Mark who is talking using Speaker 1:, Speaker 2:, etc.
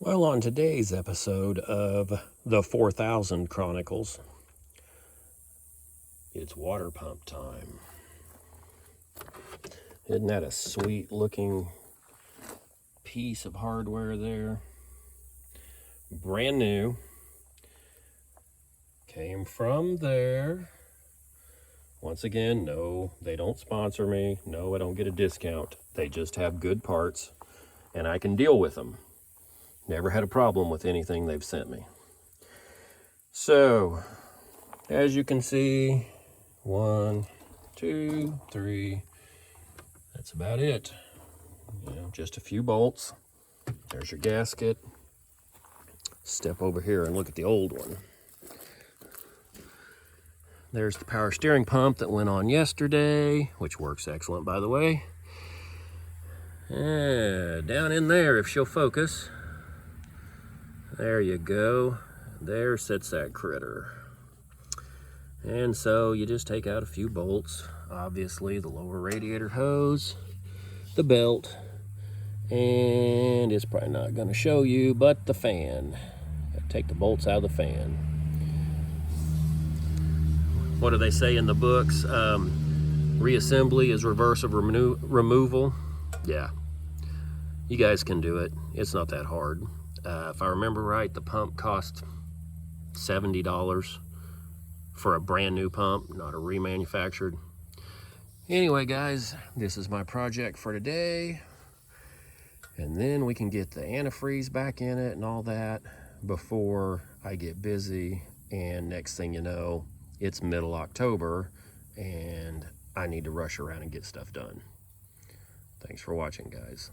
Speaker 1: Well, on today's episode of the 4000 Chronicles, it's water pump time. Isn't that a sweet looking piece of hardware there? Brand new. Came from there. Once again, no, they don't sponsor me. No, I don't get a discount. They just have good parts and I can deal with them. Never had a problem with anything they've sent me. So, as you can see, 1, 2, 3. That's about it. Just a few bolts. There's your gasket. Step over here and look at the old one. There's the power steering pump that went on yesterday, which works excellent, by the way. Down in there, if she'll focus. There you go. There sits that critter. And so you just take out a few bolts. Obviously, the lower radiator hose, the belt, and it's probably not going to show you, but the fan. Take the bolts out of the fan. What do they say in the books? Reassembly is reverse of removal. Yeah, you guys can do it. It's not that hard. If I remember right, the pump cost $70 for a brand new pump, not a remanufactured. Anyway, guys, this is my project for today. And then we can get the antifreeze back in it and all that before I get busy. And next thing you know, it's middle October and I need to rush around and get stuff done. Thanks for watching, guys.